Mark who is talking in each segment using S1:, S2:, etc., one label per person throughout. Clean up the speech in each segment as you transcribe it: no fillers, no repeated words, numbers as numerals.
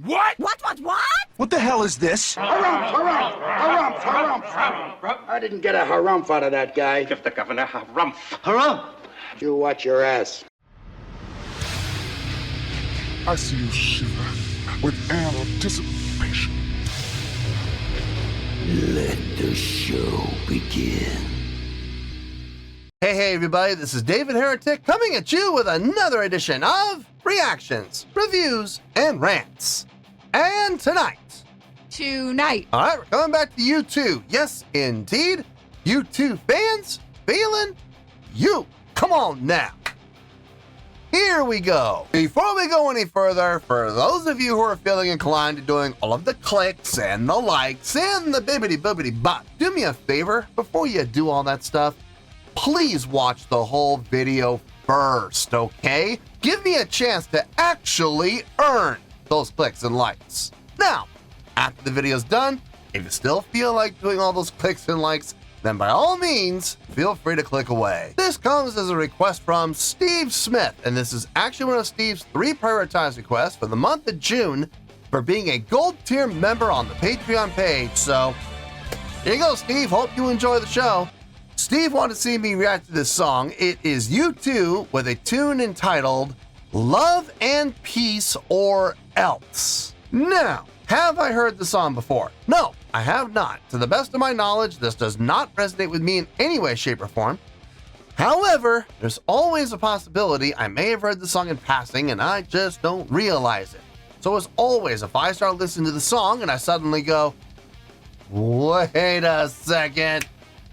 S1: What?
S2: What?
S3: What the hell is this?
S4: Harumph. I didn't get a harumph out of that guy.
S1: Give the governor harumph.
S3: Harumph!
S4: You watch your ass.
S5: I see you shiver with anticipation.
S6: Let the show begin.
S7: Hey everybody, this is David Heretic coming at you with another edition of Reactions, Reviews, and Rants. And tonight, alright, we're coming back to U2. Yes, indeed, U2 fans feeling you. Come on now. Here we go. Before we go any further, for those of you who are feeling inclined to doing all of the clicks and the likes and the bibbity-boobity bop, do me a favor, before you do all that stuff, please watch the whole video first, okay? Give me a chance to actually earn those clicks and likes. Now, after the video's done, if you still feel like doing all those clicks and likes, then by all means, feel free to click away. This comes as a request from Steve Smith, and this is actually one of Steve's 3 prioritized requests for the month of June for being a gold tier member on the Patreon page. So, here you go, Steve. Hope you enjoy the show. Steve wanted to see me react to this song. It is U2 with a tune entitled Love and Peace or Else. Now, have I heard the song before? No, I have not. To the best of my knowledge, this does not resonate with me in any way, shape, or form. However, there's always a possibility I may have heard the song in passing and I just don't realize it. So as always, if I start listening to the song and I suddenly go, wait a second,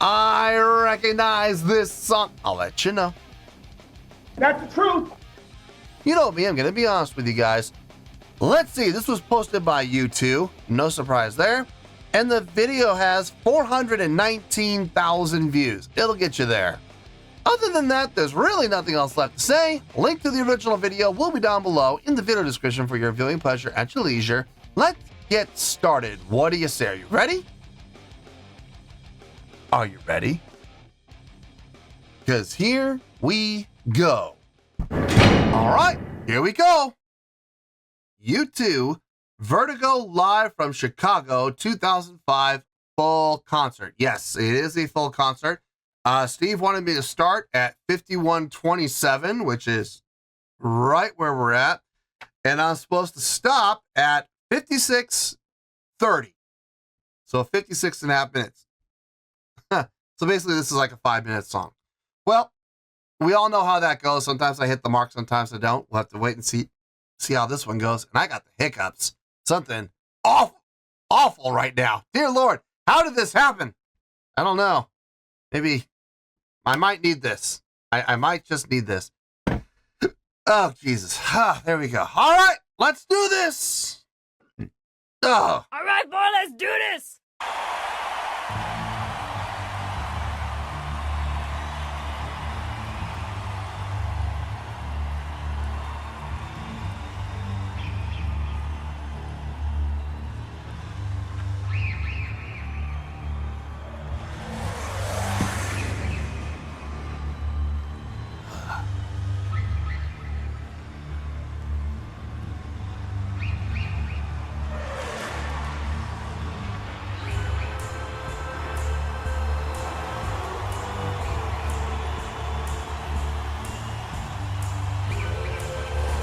S7: I recognize this song, I'll let you know.
S1: That's the truth.
S7: You know me, I'm going to be honest with you guys. Let's see, this was posted by U2, no surprise there. And the video has 419,000 views. It'll get you there. Other than that, there's really nothing else left to say. Link to the original video will be down below in the video description for your viewing pleasure at your leisure. Let's get started. What do you say? Are you ready? Are you ready? Because here we go. All right, here we go. U2, Vertigo live from Chicago 2005 full concert. Yes, it is a full concert. Steve wanted me to start at 51:27, which is right where we're at. And I'm supposed to stop at 56:30. So 56 and a half minutes. So basically this is like a 5-minute song. Well, we all know how that goes. Sometimes I hit the mark, sometimes I don't. We'll have to wait and see how this one goes. And I got the hiccups. Something awful right now. Dear Lord, how did this happen? I don't know. Maybe I might need this. I might just need this. Oh, Jesus. There we go. All right, let's do this. Oh.
S2: All right, boy, let's do this.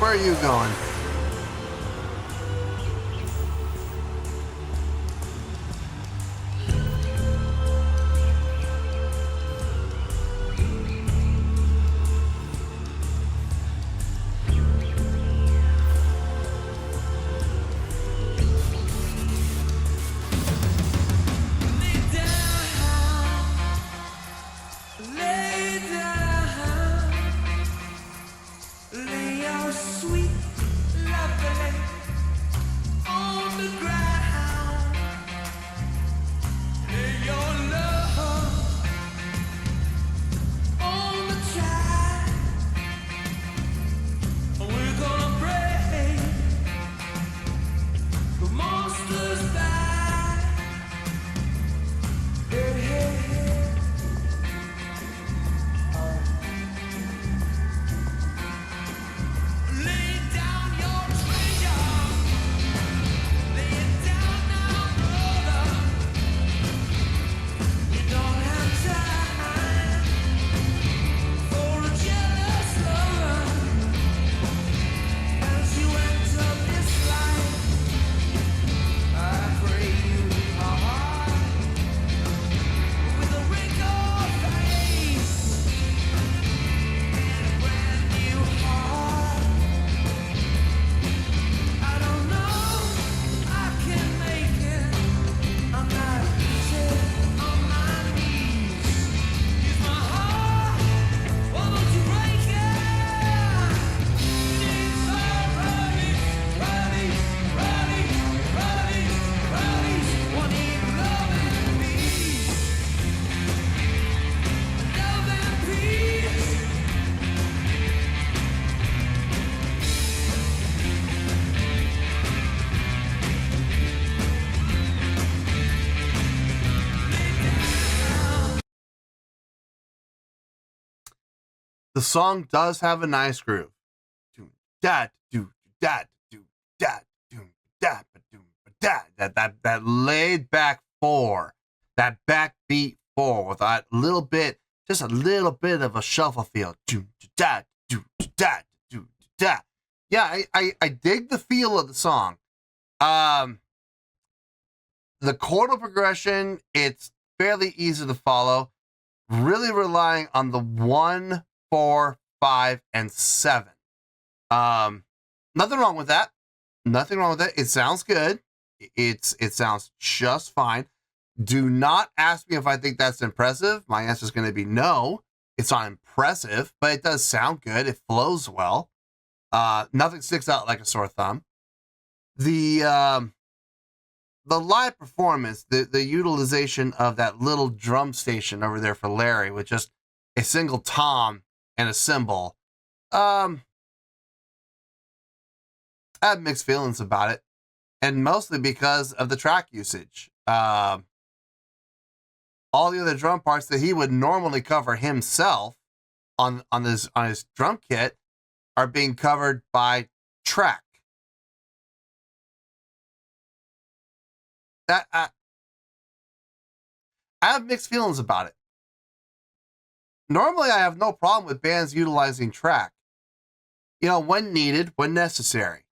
S7: Where are you going?
S8: Lay down, lay your sweet
S7: the song does have a nice groove. That laid back 4, that backbeat 4 with that little bit, just a little bit of a shuffle feel. Yeah, I dig the feel of the song. The chordal progression, it's fairly easy to follow. Really relying on the 1, 4, 5, and 7. Nothing wrong with that. Nothing wrong with it. It sounds good. It sounds just fine. Do not ask me if I think that's impressive. My answer is going to be no. It's not impressive, but it does sound good. It flows well. Nothing sticks out like a sore thumb. The live performance, the utilization of that little drum station over there for Larry with just a single tom and a cymbal. I have mixed feelings about it, and mostly because of the track usage. All the other drum parts that he would normally cover himself on his drum kit are being covered by track. That I have mixed feelings about it. Normally, I have no problem with bands utilizing track, when needed, when necessary.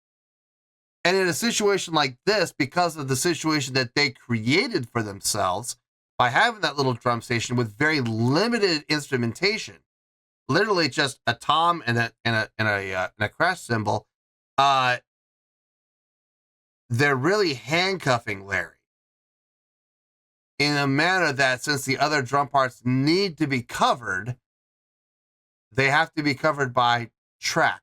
S7: And in a situation like this, because of the situation that they created for themselves, by having that little drum station with very limited instrumentation, literally just a tom and a crash cymbal, they're really handcuffing Larry in a manner that, since the other drum parts need to be covered, they have to be covered by track.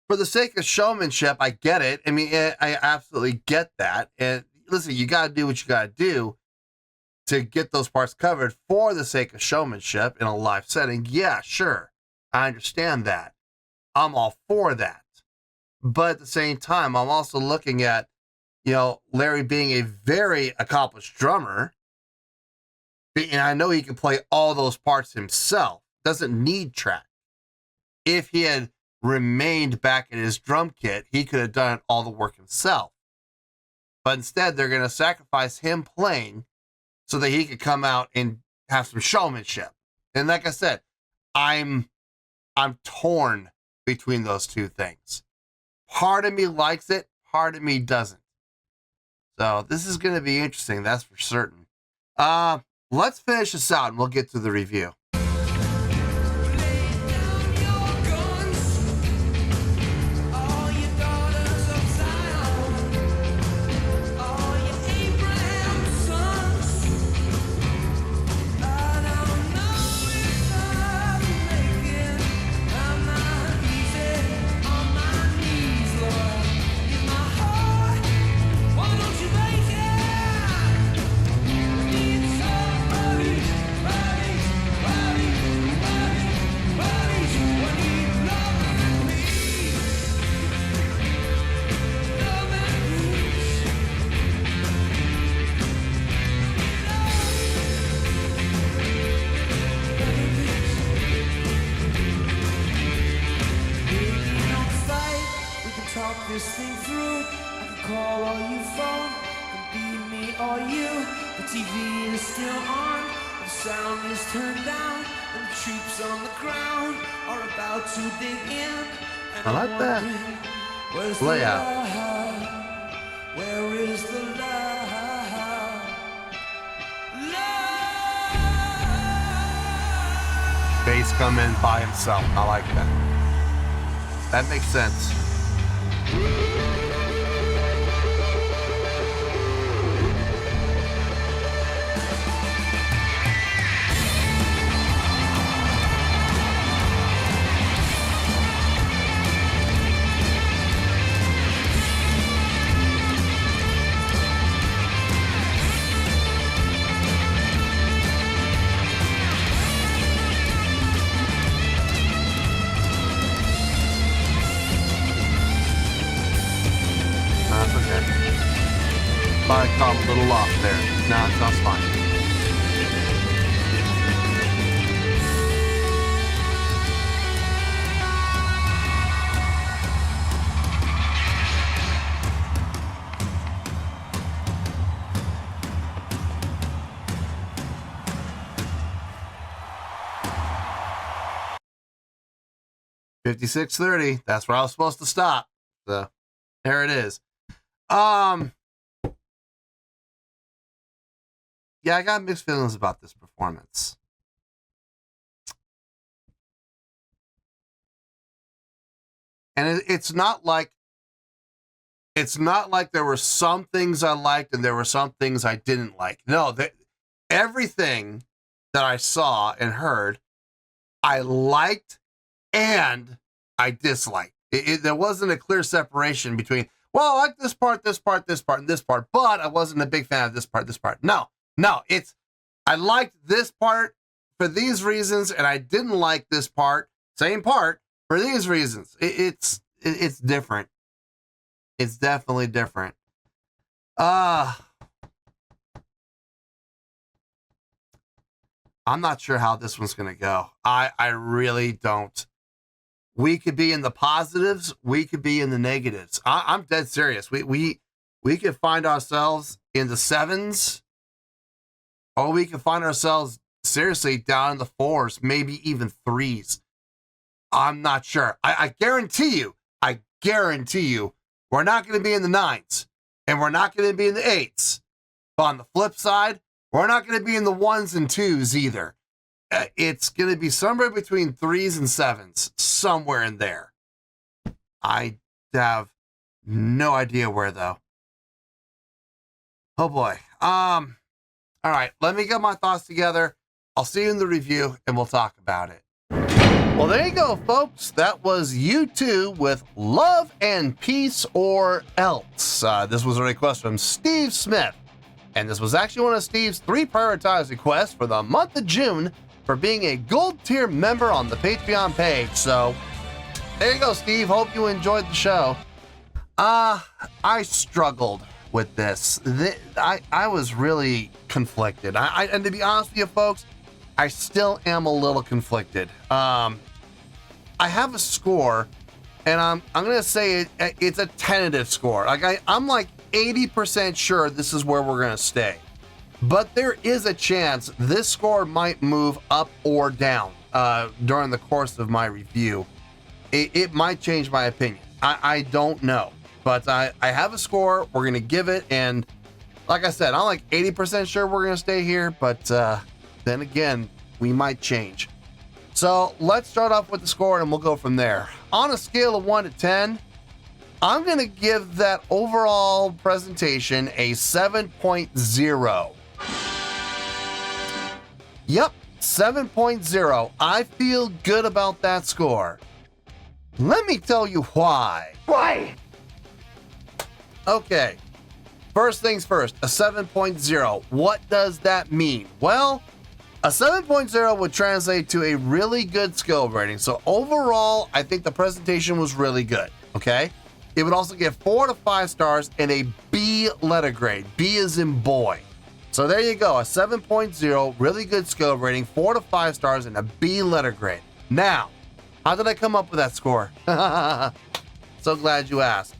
S7: For the sake of showmanship, I get it. I mean, I absolutely get that. And listen, you got to do what you got to do to get those parts covered for the sake of showmanship in a live setting. Yeah, sure. I understand that. I'm all for that. But at the same time, I'm also looking at, Larry being a very accomplished drummer. And I know he can play all those parts himself. Doesn't need track. If he had remained back in his drum kit, he could have done all the work himself. But instead, they're going to sacrifice him playing so that he could come out and have some showmanship. And like I said, I'm torn between those two things. Part of me likes it, part of me doesn't. So this is going to be interesting, that's for certain. Let's finish this out and we'll get to the review.
S3: This thing through, I can call or you phone, can be me or you. The TV is still on, the sound is turned down, and the troops on the ground are about to dig in. And
S7: I like that
S3: where's
S7: layout.
S3: The love? Where is the love? Love.
S7: Bass come in by himself. I like that. That makes sense. I caught a little off there. No, it sounds fine. 56:30. That's where I was supposed to stop. So there it is. Yeah, I got mixed feelings about this performance. And it's not like there were some things I liked and there were some things I didn't like. No, everything that I saw and heard, I liked and I disliked. There wasn't a clear separation between, well, I like this part, this part, this part, and this part, but I wasn't a big fan of this part, this part. No, I liked this part for these reasons, and I didn't like this part, same part, for these reasons. It's different. It's definitely different. I'm not sure how this one's going to go. I really don't. We could be in the positives. We could be in the negatives. I'm dead serious. We could find ourselves in the 7s, or we could find ourselves seriously down in the 4s, maybe even 3s. I'm not sure. I guarantee you, we're not going to be in the 9s, and we're not going to be in the 8s. But on the flip side, we're not going to be in the 1s and 2s either. It's going to be somewhere between 3s and 7s, somewhere in there. I have no idea where, though. Oh, boy. All right, let me get my thoughts together. I'll see you in the review, and we'll talk about it. Well, there you go, folks. That was U2 with Love and Peace or Else. This was a request from Steve Smith. And this was actually one of Steve's 3 prioritized requests for the month of June for being a gold tier member on the Patreon page. So there you go, Steve. Hope you enjoyed the show. I struggled with this. I was really conflicted. And to be honest with you, folks, I still am a little conflicted. I have a score, and I'm going to say it's a tentative score. Like I'm like 80% sure this is where we're going to stay. But there is a chance this score might move up or down during the course of my review. It might change my opinion. I don't know. But I have a score. We're going to give it. And like I said, I'm like 80% sure we're going to stay here. But then again, we might change. So let's start off with the score and we'll go from there. On a scale of 1 to 10, I'm going to give that overall presentation a 7.0. Yep, 7.0. I feel good about that score. Let me tell you why.
S1: Why?
S7: Okay, first things first, a 7.0. What does that mean? Well, a 7.0 would translate to a really good skill rating. So overall, I think the presentation was really good, okay? It would also get 4 to 5 stars and a B letter grade. B is in boy. So there you go, a 7.0, really good skill rating, 4 to 5 stars and a B letter grade. Now, how did I come up with that score? So glad you asked.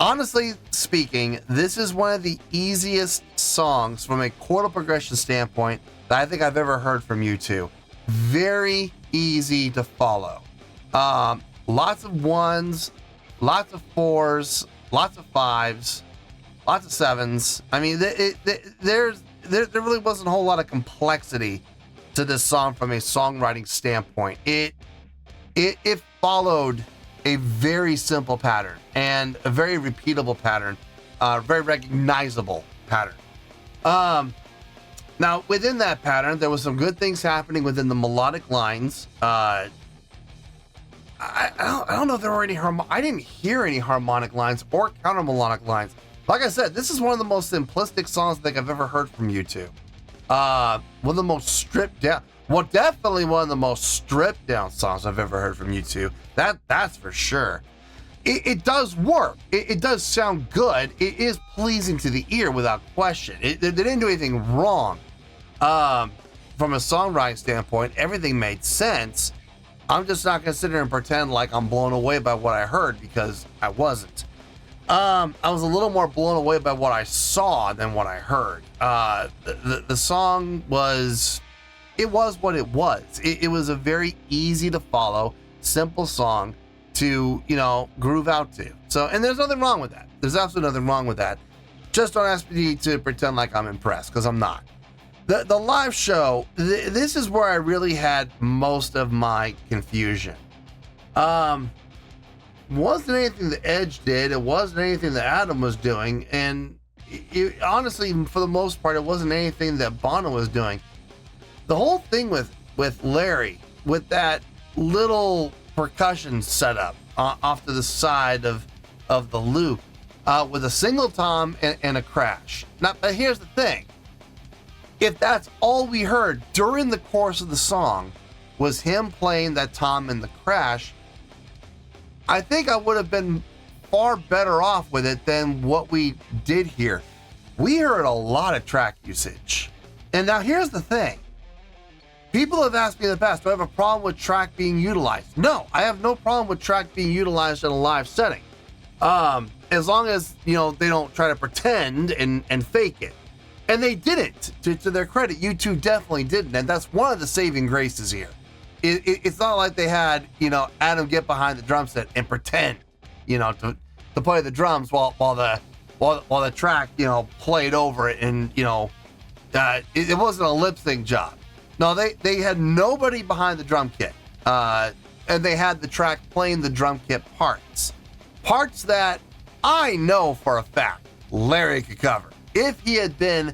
S7: Honestly speaking, this is one of the easiest songs from a chordal progression standpoint that I think I've ever heard from U2. Very easy to follow. Lots of 1s, lots of 4s, lots of 5s, lots of 7s. I mean, there really wasn't a whole lot of complexity to this song from a songwriting standpoint. It followed a very simple pattern and a very repeatable pattern, very recognizable pattern. Now, within that pattern, there was some good things happening within the melodic lines. I don't know if there were any I didn't hear any harmonic lines or counter melodic lines. Like I said, this is one of the most simplistic songs I think I've ever heard from U2. One of the most stripped down. Well, definitely one of the most stripped down songs I've ever heard from U2. That's for sure. It does work. It does sound good. It is pleasing to the ear without question. They didn't do anything wrong. From a songwriting standpoint, everything made sense. I'm just not going to sit here and pretend like I'm blown away by what I heard, because I wasn't. I was a little more blown away by what I saw than what I heard. The song was... It was what it was. It was a very easy to follow, simple song to, groove out to. So, and there's nothing wrong with that. There's absolutely nothing wrong with that. Just don't ask me to pretend like I'm impressed, because I'm not. The live show, this is where I really had most of my confusion. Wasn't anything that Edge did. It wasn't anything that Adam was doing. And honestly, for the most part, it wasn't anything that Bono was doing. The whole thing with Larry, with that little percussion setup off to the side of the loop, with a single tom and a crash. Now, but here's the thing. If that's all we heard during the course of the song was him playing that tom and the crash, I think I would have been far better off with it than what we did here. We heard a lot of track usage. And now here's the thing. People have asked me in the past, do I have a problem with track being utilized? No, I have no problem with track being utilized in a live setting. As long as, they don't try to pretend and fake it. And they didn't, to their credit. U2 definitely didn't. And that's one of the saving graces here. It's not like they had, Adam get behind the drum set and pretend, to play the drums while the track, played over it, and it wasn't a lip sync job. No, they had nobody behind the drum kit, and they had the track playing the drum kit parts that I know for a fact Larry could cover if he had been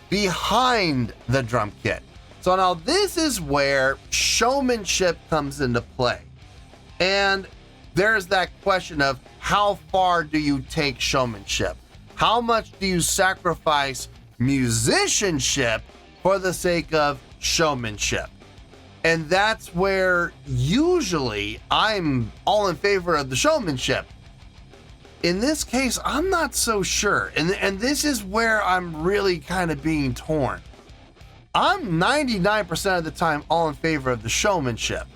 S7: behind the drum kit. So now this is where showmanship comes into play. And there's that question of how far do you take showmanship? How much do you sacrifice musicianship for the sake of showmanship? And that's where usually I'm all in favor of the showmanship. In this case, I'm not so sure. And this is where I'm really kind of being torn. I'm 99% of the time all in favor of the showmanship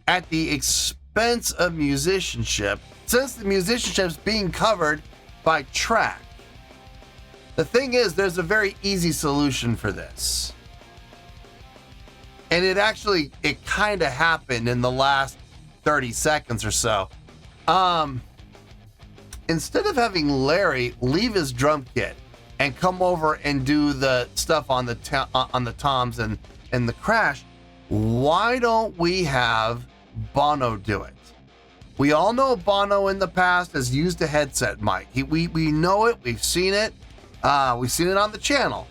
S7: at the expense of musicianship, since the musicianship's being covered by track. The thing is, there's a very easy solution for this. And it kind of happened in the last 30 seconds or so. Instead of having Larry leave his drum kit and come over and do the stuff on the toms and the crash, why don't we have Bono do it? We all know Bono in the past has used a headset mic. We know it. We've seen it. We've seen it on the channel.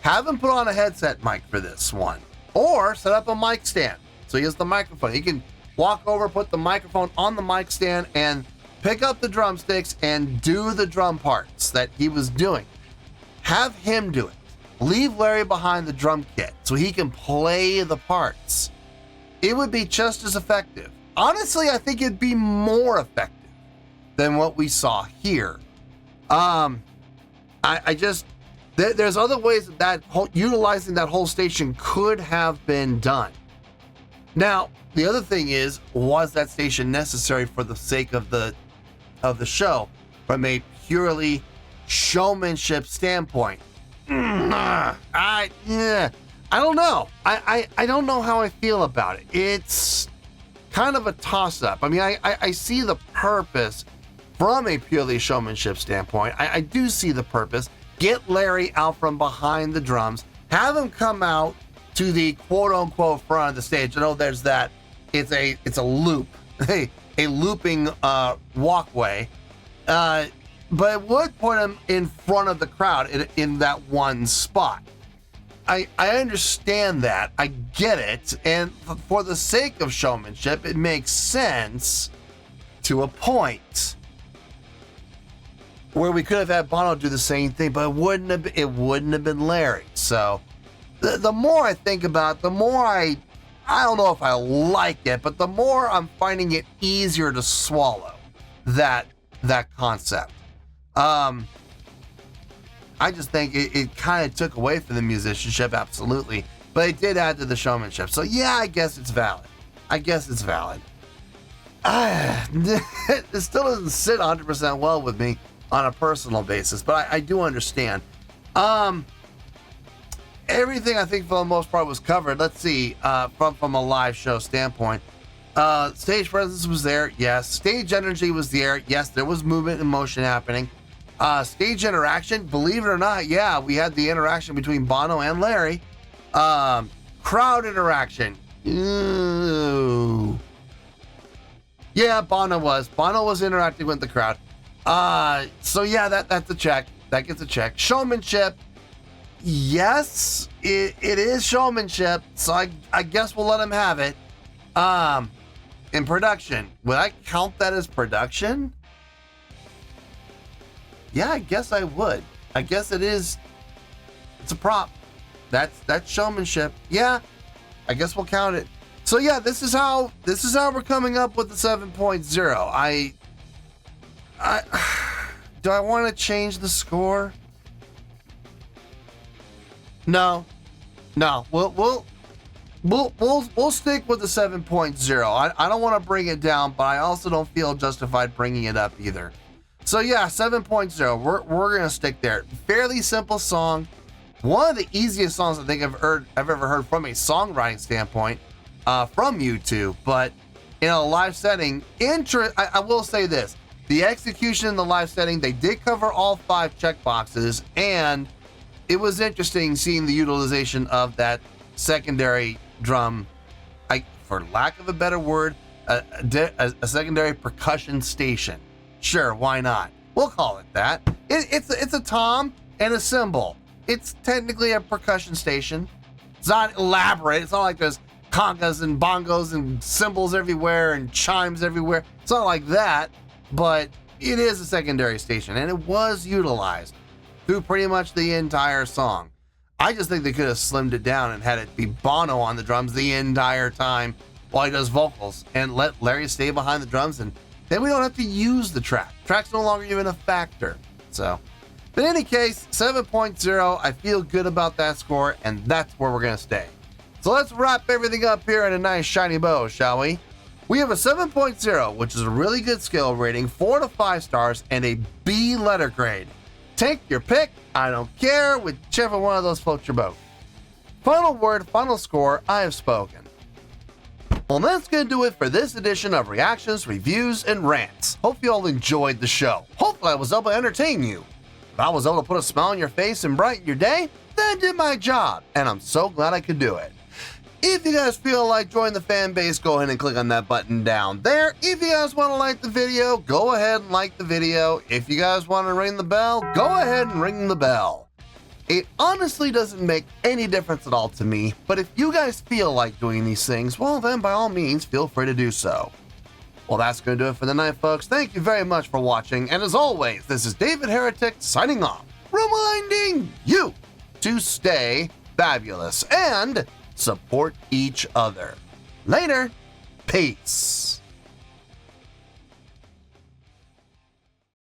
S7: Have him put on a headset mic for this one, or set up a mic stand so he has the microphone. He can walk over, put the microphone on the mic stand, and pick up the drumsticks and do the drum parts that he was doing. Have him do it. Leave Larry behind the drum kit so he can play the parts. It would be just as effective. Honestly, I think it'd be more effective than what we saw here. There's other ways that utilizing that whole station could have been done. Now, the other thing is, was that station necessary for the sake of the show from a purely showmanship standpoint? I don't know. I don't know how I feel about it. It's kind of a toss-up. I mean, I see the purpose from a purely showmanship standpoint. I do see the purpose. Get Larry out from behind the drums. Have him come out to the quote-unquote front of the stage. I know there's that. It's a loop. A looping walkway. But it would put him in front of the crowd in that one spot. I understand that. I get it. And for the sake of showmanship, it makes sense to a point. Where we could have had Bono do the same thing, but it wouldn't have been Larry. So the more I think about it, the more I don't know if I like it, but the more I'm finding it easier to swallow that concept. I just think it kind of took away from the musicianship, absolutely, but it did add to the showmanship. So yeah, I guess it's valid. It still doesn't sit 100% well with me on a personal basis, but I do understand. everything I think for the most part was covered. Let's see, from a live show standpoint. Stage presence was there, yes. Stage energy was there, yes. There was movement and motion happening. Stage interaction, believe it or not, yeah, we had the interaction between Bono and Larry. Crowd interaction. Ooh. Yeah, Bono was interacting with the crowd. So yeah, that's a check. That gets a check. Showmanship. Yes, it is showmanship. So I guess we'll let him have it. In production, would I count that as production? Yeah, I guess I would. I guess it's a prop. That's showmanship. Yeah, I guess we'll count it. So yeah, this is how we're coming up with the 7.0. Do I want to change the score? No. We'll stick with the 7.0. I don't want to bring it down, but I also don't feel justified bringing it up either. So yeah, 7.0. We're gonna stick there. Fairly simple song. One of the easiest songs I think I've ever heard from a songwriting standpoint from U2. But in a live setting, I will say this: the execution in the live setting, they did cover all 5 checkboxes, and it was interesting seeing the utilization of that secondary drum, for lack of a better word, a secondary percussion station. Sure, why not? We'll call it that. It's a tom and a cymbal. It's technically a percussion station. It's not elaborate. It's not like there's congas and bongos and cymbals everywhere and chimes everywhere. It's not like that, but it is a secondary station, and it was utilized through pretty much the entire song. I just think they could have slimmed it down and had it be Bono on the drums the entire time while he does vocals, and let Larry stay behind the drums, and then we don't have to use the track. Track's no longer even a factor. So, but in any case, 7.0, I feel good about that score, and that's where we're gonna stay. So let's wrap everything up here in a nice shiny bow, shall we? We have a 7.0, which is a really good skill rating, 4 to 5 stars, and a B letter grade. Take your pick, I don't care, whichever one of those floats your boat. Final word, final score, I have spoken. Well, that's gonna do it for this edition of Reactions, Reviews, and Rants. Hope you all enjoyed the show. Hopefully I was able to entertain you. If I was able to put a smile on your face and brighten your day, then I did my job, and I'm so glad I could do it. If you guys feel like joining the fan base, go ahead and click on that button down there. If you guys want to like the video, go ahead and like the video. If you guys want to ring the bell, go ahead and ring the bell. It honestly doesn't make any difference at all to me, but if you guys feel like doing these things, well then by all means, feel free to do so. Well, that's going to do it for the night, folks. Thank you very much for watching, and as always, this is David Heretic signing off, reminding you to stay fabulous and support each other. Later. Peace.